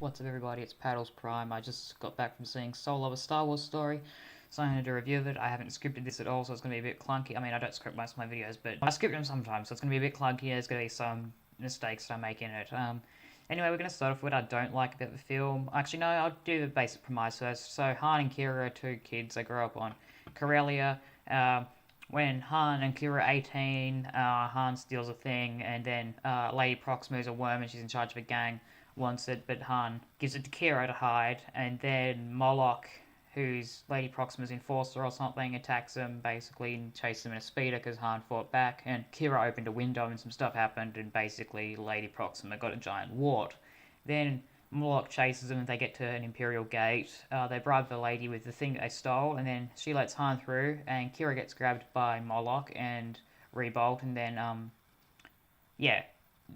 What's up everybody, it's Paddles Prime. I just got back from seeing Solo, a Star Wars story, so I'm going to do a review of it. I haven't scripted this at all, so it's going to be a bit clunky. I mean, I don't script most of my videos, but I script them sometimes, so it's going to be a bit clunky. There's going to be some mistakes that I make in it. Anyway, we're going to start off with what I don't like about the film. Actually, no, I'll do the basic premise first. So, Han and Qi'ra are two kids. They grow up on Corellia. When Han and Qi'ra are 18, Han steals a thing, and then Lady Proxima's a worm and she's in charge of a gang, wants it, but Han gives it to Qi'ra to hide, and then Moloch, who's Lady Proxima's enforcer or something, attacks him basically and chases him in a speeder because Han fought back, and Qi'ra opened a window and some stuff happened, and basically Lady Proxima got a giant wart. Then Moloch chases them and they get to an Imperial gate. They bribe the lady with the thing that they stole, and then she lets Han through, and Qi'ra gets grabbed by Moloch and Rebolt, and then,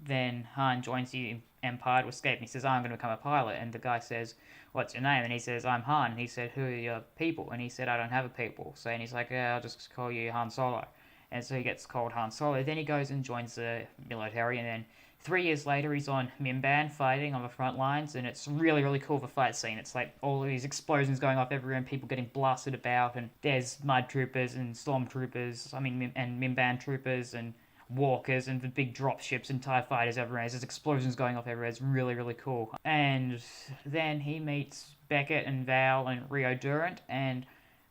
then Han joins the Empire to escape, and he says, I'm going to become a pilot, and the guy says, what's your name? And he says, I'm Han, and he said, who are your people? And he said, I don't have a people. So, and he's like, yeah, I'll just call you Han Solo. And so he gets called Han Solo. Then he goes and joins the military, and then 3 years later, he's on Mimban fighting on the front lines, and it's really, really cool, the fight scene. It's like all of these explosions going off everywhere and people getting blasted about, and there's mud troopers and stormtroopers, and Mimban troopers and walkers and the big drop ships and TIE fighters everywhere. There's explosions going off everywhere. It's really, really cool. And then he meets Beckett and Val and Rio Durant, and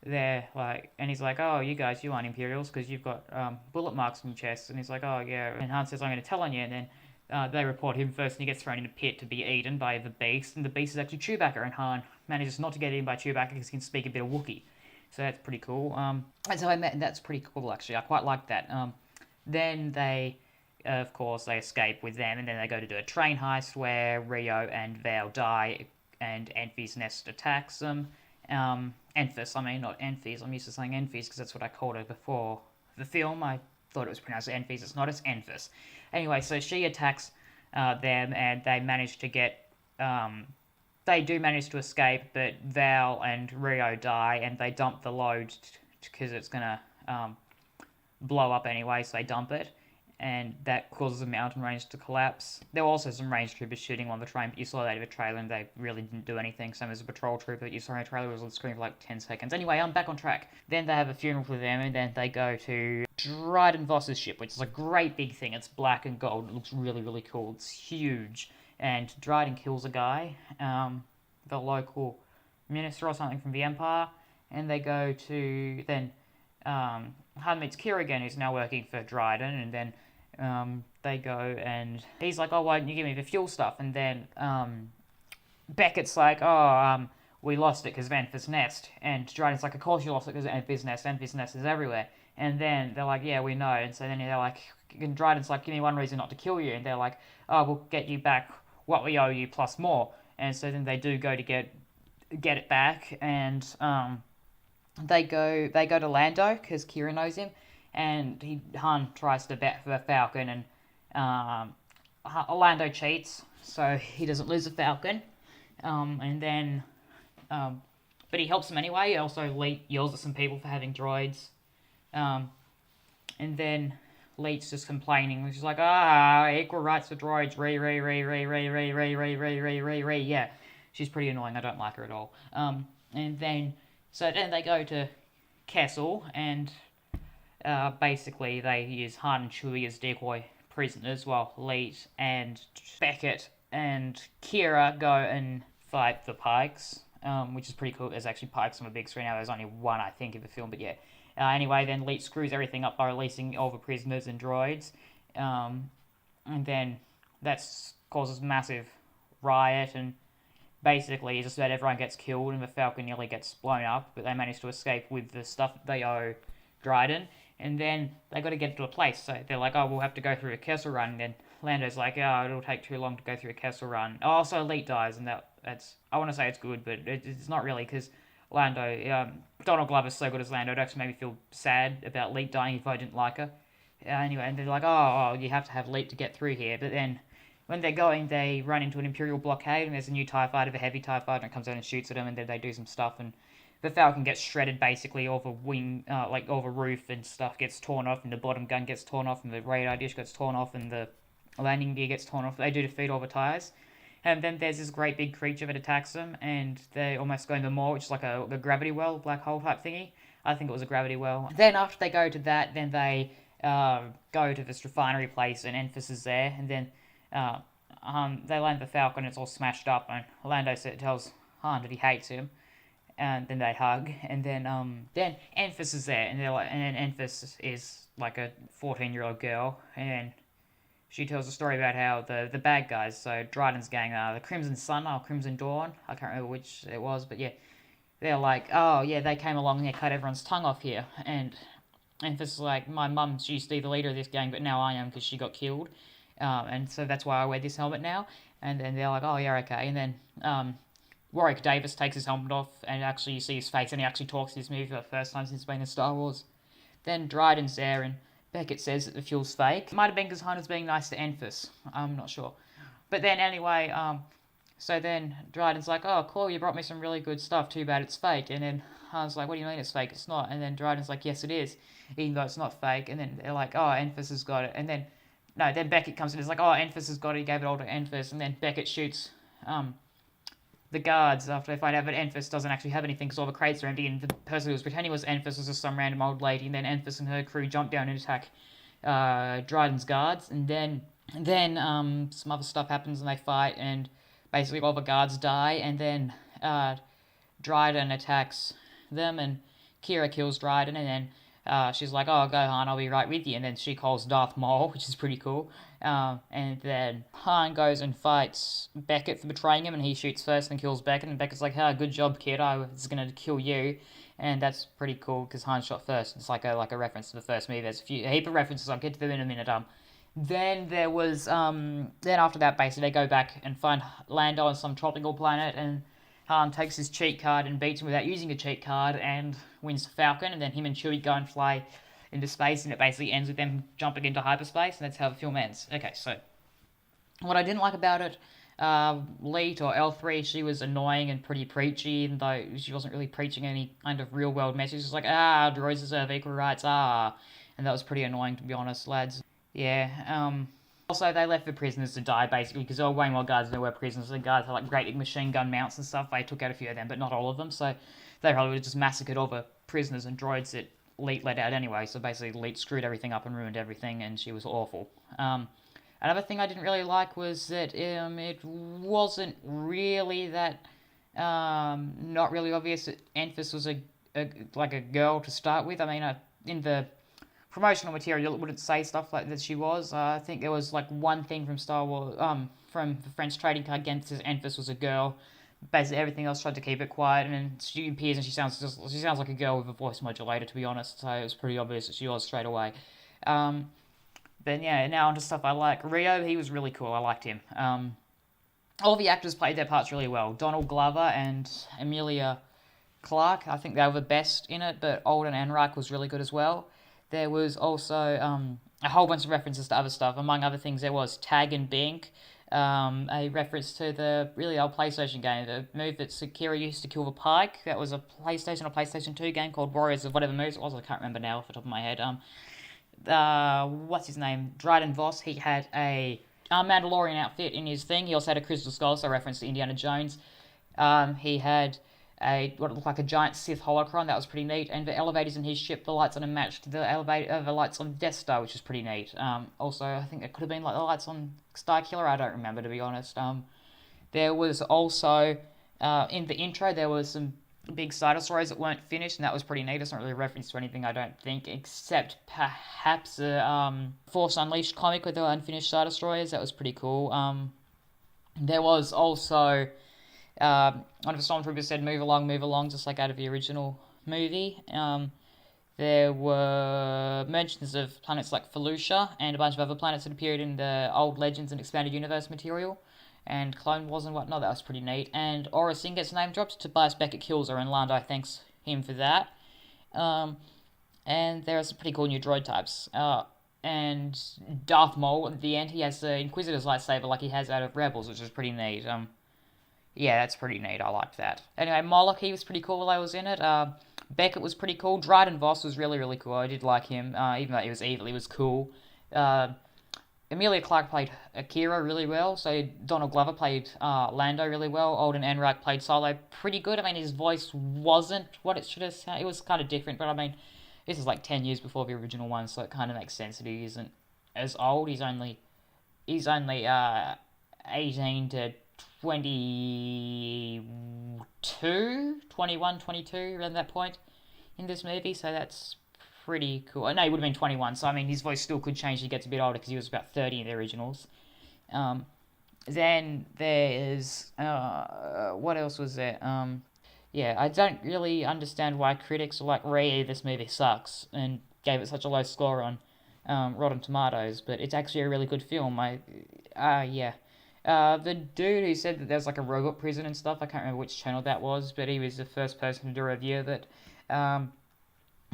they're like, and he's like, oh, you aren't Imperials because you've got bullet marks on your chest. And he's like, oh, yeah. And Han says, I'm going to tell on you. And then they report him first, and he gets thrown in a pit to be eaten by the Beast, and the Beast is actually Chewbacca, and Han manages not to get eaten by Chewbacca because he can speak a bit of Wookiee. So that's pretty cool. And so that's pretty cool, actually. I quite like that. Then they, of course, they escape with them, and then they go to do a train heist where Rio and Val die, and Enfys Nest attacks them. Enfys, not Enfys. I'm used to saying Enfys because that's what I called her before the film. I thought it was pronounced Enfys. It's not, it's Enfys. Anyway, so she attacks them, and they manage to get... they do manage to escape, but Val and Rio die, and they dump the load because it's going to blow up anyway, so they dump it, and that causes the mountain range to collapse. There were also some range troopers shooting on the train, but you saw that in the trailer, and they really didn't do anything. Same as a patrol trooper that you saw in the trailer was on the screen for like 10 seconds. Anyway, I'm back on track. Then they have a funeral for them, and then they go to Dryden Voss's ship, which is a great big thing. It's black and gold. It looks really, really cool. It's huge. And Dryden kills a guy, the local minister or something from the Empire, and they go to... Then Han meets Qi'ra again, who's now working for Dryden, and then they go, and he's like, oh, why didn't you give me the fuel stuff? And then Beckett's like, oh, we lost it because of Enfys Nest. And Dryden's like, of course you lost it because of Enfys Nest. Enfys Nest is everywhere. And then they're like, yeah, we know. And so then they're like, and Dryden's like, give me one reason not to kill you. And they're like, oh, we'll get you back what we owe you plus more. And so then they do go to get it back, and they go to Lando because Qi'ra knows him, and Han tries to bet for the Falcon, and Lando cheats, so he doesn't lose the Falcon, and then but he helps him anyway. He also yells at some people for having droids, and then Leet's just complaining. She's like, equal rights for droids, yeah. She's pretty annoying. I don't like her at all. And then they go to Kessel, and basically they use Han and Chewie as decoy prisoners, while Leet and Beckett and Qi'ra go and fight the Pikes, which is pretty cool. There's actually Pikes on the big screen now. There's only one, I think, in the film, but yeah. Anyway, then Leet screws everything up by releasing all the prisoners and droids, and then that causes massive riot, and basically just about everyone gets killed, and the Falcon nearly gets blown up, but they manage to escape with the stuff that they owe Dryden, and then they got to get to a place, so they're like, oh, we'll have to go through a Kessel Run, and then Lando's like, oh, it'll take too long to go through a Kessel Run. Oh, also Leet dies, and that's, I want to say it's good, but it's not really, because Lando, Donald Glover's so good as Lando, it actually made me feel sad about Leet dying if I didn't like her. Anyway, and they're like, oh, you have to have Leet to get through here, but then when they're going, they run into an Imperial blockade, and there's a new TIE fighter, a heavy TIE fighter, and it comes out and shoots at them, and then they do some stuff, and the Falcon gets shredded, basically. All the wing, all the roof and stuff gets torn off, and the bottom gun gets torn off, and the radar dish gets torn off, and the landing gear gets torn off. They do defeat all the TIEs. And then there's this great big creature that attacks them, and they almost go into the Maw, which is like a gravity well, black hole type thingy. I think it was a gravity well. Then after they go to that, then they go to this refinery place, and Enfys is there, and then they land the Falcon, and it's all smashed up, and Lando tells Han that he hates him, and then they hug, and then Enfys is there, and they're like, and then Enfys is like a 14-year-old girl, and she tells a story about how the bad guys, so Dryden's gang, the Crimson Sun or Crimson Dawn, I can't remember which it was, but yeah, they're like, oh yeah, they came along and they cut everyone's tongue off here, and Enfys is like, my mum, she used to be the leader of this gang, but now I am because she got killed, and so that's why I wear this helmet now, and then they're like, oh yeah, okay, and then Warwick Davis takes his helmet off, and actually you see his face, and he actually talks in this movie for the first time since being in Star Wars. Then Dryden's there, and Beckett says that the fuel's fake. It might have been because Han was being nice to Enfys. I'm not sure. But then anyway, so then Dryden's like, oh, cool, you brought me some really good stuff. Too bad it's fake. And then Han's like, what do you mean it's fake? It's not. And then Dryden's like, yes, it is, even though it's not fake. And then they're like, oh, Enfys has got it. And then, no, then Beckett comes in and is like, oh, Enfys has got it. He gave it all to Enfys. And then Beckett shoots the guards after they find out that Enfys doesn't actually have anything because all the crates are empty, and the person who was pretending was Enfys was just some random old lady, and then Enfys and her crew jump down and attack Dryden's guards, and then some other stuff happens and they fight, and basically all the guards die, and then Dryden attacks them, and Qi'ra kills Dryden, and then she's like, oh, go Han, I'll be right with you, and then she calls Darth Maul, which is pretty cool. And then Han goes and fights Beckett for betraying him, and he shoots first and kills Beckett, and Beckett's like, oh, good job, kid, I was going to kill you, and that's pretty cool, because Han shot first. It's like a reference to the first movie. There's a heap of references, I'll get to them in a minute. Then there was, then after that, basically, they go back and find Lando on some tropical planet, and Han takes his cheat card and beats him without using a cheat card and wins the Falcon, and then him and Chewie go and fly into space, and it basically ends with them jumping into hyperspace, and that's how the film ends. Okay, so what I didn't like about it, Leet or L3, she was annoying and pretty preachy, even though she wasn't really preaching any kind of real world message. It's like, droids deserve equal rights, and that was pretty annoying, to be honest, lads. Yeah, also, they left the prisoners to die, basically, because there were way more guards than there were prisoners. The guards had, like, great big machine gun mounts and stuff. They took out a few of them, but not all of them, so they probably would have just massacred all the prisoners and droids that Leet let out anyway, so basically Leet screwed everything up and ruined everything, and she was awful. Another thing I didn't really like was that it wasn't really that, not really obvious that Enfys was like a girl to start with. I mean, in the promotional material, it wouldn't say stuff like that she was. I think there was like one thing from Star Wars, from the French trading card game that says Enfys was a girl. Basically, everything else tried to keep it quiet, and then she appears and she sounds like a girl with a voice modulator, to be honest. So it was pretty obvious that she was straight away. Then yeah, now onto stuff I like. Rio, he was really cool. I liked him. All the actors played their parts really well. Donald Glover and Emilia Clarke, I think they were the best in it, but Alden Ehrenreich was really good as well. There was also a whole bunch of references to other stuff. Among other things, there was Tag and Bink, a reference to the really old PlayStation game, the move that Qi'ra used to kill the Pike. That was a PlayStation 2 game called Warriors of whatever moves it was. I can't remember now off the top of my head. What's his name? Dryden Voss. He had a Mandalorian outfit in his thing. He also had a crystal skull, so reference to Indiana Jones. He had what looked like a giant Sith holocron. That was pretty neat. And the elevators in his ship, the lights on them matched the lights on Death Star, which is pretty neat. Also, I think it could have been like the lights on Star Killer. I don't remember, to be honest. There was also in the intro there was some big Star Stories that weren't finished, and that was pretty neat. It's not really a reference to anything, I don't think, except perhaps a Force Unleashed comic with the unfinished Star Destroyers. That was pretty cool. There was also one of the stormtroopers said, move along, just like out of the original movie. There were mentions of planets like Felucia and a bunch of other planets that appeared in the old Legends and Expanded Universe material, and Clone Wars and whatnot. That was pretty neat. And Aura Singh gets name dropped. Tobias Beckett kills her, and Lando thanks him for that. And there are some pretty cool new droid types. And Darth Maul, at the end, he has the Inquisitor's lightsaber like he has out of Rebels, which is pretty neat. Yeah, that's pretty neat. I liked that. Anyway, Moloch, he was pretty cool while I was in it. Beckett was pretty cool. Dryden Voss was really, really cool. I did like him. Even though he was evil, he was cool. Emilia Clarke played Qi'ra really well. So Donald Glover played Lando really well. Alden Ehrenreich played Solo pretty good. I mean, his voice wasn't what it should have sounded. It was kind of different, but I mean, this is like 10 years before the original one, so it kind of makes sense that he isn't as old. He's only 18 to 22, 21, 22 around that point in this movie, so that's pretty cool. No, he would have been 21, so I mean, his voice still could change as he gets a bit older because he was about 30 in the originals. Um, then there's what else was there? Yeah, I don't really understand why critics are like, "Ray, this movie sucks," and gave it such a low score on Rotten Tomatoes. But it's actually a really good film. Yeah. The dude who said that there's like a robot prison and stuff, I can't remember which channel that was, but he was the first person to do a review of it. Um,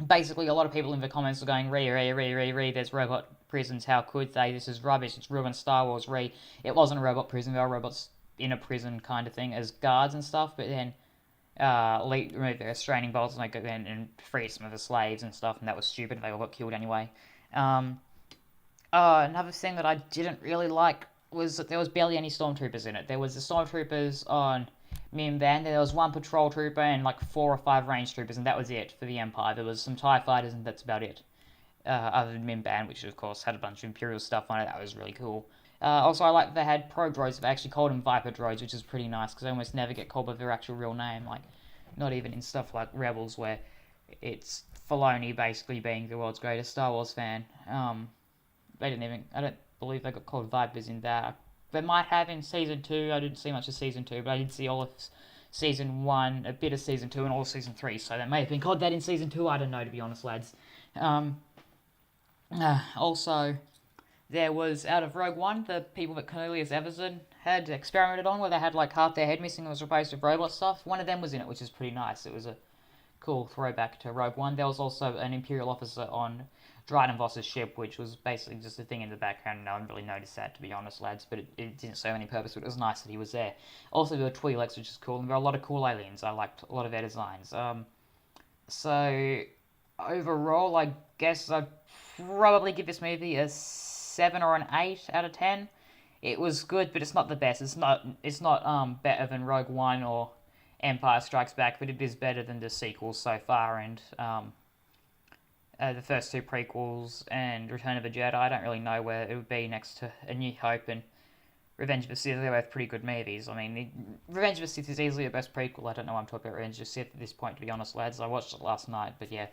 Basically, a lot of people in the comments are going, there's robot prisons, how could they? This is rubbish, it's ruined Star Wars, It wasn't a robot prison, there were robots in a prison kind of thing as guards and stuff, but then removed their restraining bolts and they go in and free some of the slaves and stuff, and that was stupid, they all got killed anyway. Um, Another thing that I didn't really like was that there was barely any stormtroopers in it. There was the stormtroopers on Mimban, there was one patrol trooper and like 4 or 5 range troopers, and that was it for the Empire. There was some TIE fighters, and that's about it. Other than Mimban, which of course had a bunch of Imperial stuff on it, that was really cool. Also, I like they had probe droids. They actually called them Viper droids, which is pretty nice because they almost never get called by their actual real name. Like, not even in stuff like Rebels, where it's Filoni basically being the world's greatest Star Wars fan. They didn't even. I don't believe they got called Vipers in that. They might have in season 2. I didn't see much of season 2, but I did see all of season 1, a bit of season 2, and all of season 3. So they may have been called that in season 2. I don't know, to be honest, lads. Um, Also, there was out of Rogue One, the people that Cornelius Everson had experimented on, where they had like half their head missing and was replaced with robot stuff. One of them was in it, which is pretty nice. It was a cool throwback to Rogue One. There was also an Imperial officer on Dryden Voss's ship, which was basically just a thing in the background. No one really noticed that, to be honest, lads, but it didn't serve any purpose, but it was nice that he was there. Also, there were Twi'leks, which is cool, and there were a lot of cool aliens. I liked a lot of their designs. So, overall, I guess I'd probably give this movie a 7 or an 8 out of 10. It was good, but it's not the best. It's not better than Rogue One or Empire Strikes Back, but it is better than the sequels so far, and the first 2 prequels and Return of the Jedi. I don't really know where it would be next to A New Hope and Revenge of the Sith. They're both pretty good movies. I mean, Revenge of the Sith is easily the best prequel. I don't know why I'm talking about Revenge of the Sith at this point, to be honest, lads. I watched it last night, but yeah.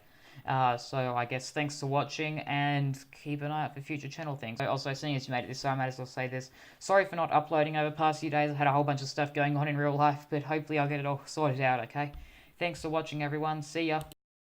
So I guess thanks for watching, and keep an eye out for future channel things. Also, seeing as you made it this far, I might as well say this. Sorry for not uploading over the past few days. I had a whole bunch of stuff going on in real life, but hopefully I'll get it all sorted out, okay? Thanks for watching, everyone. See ya.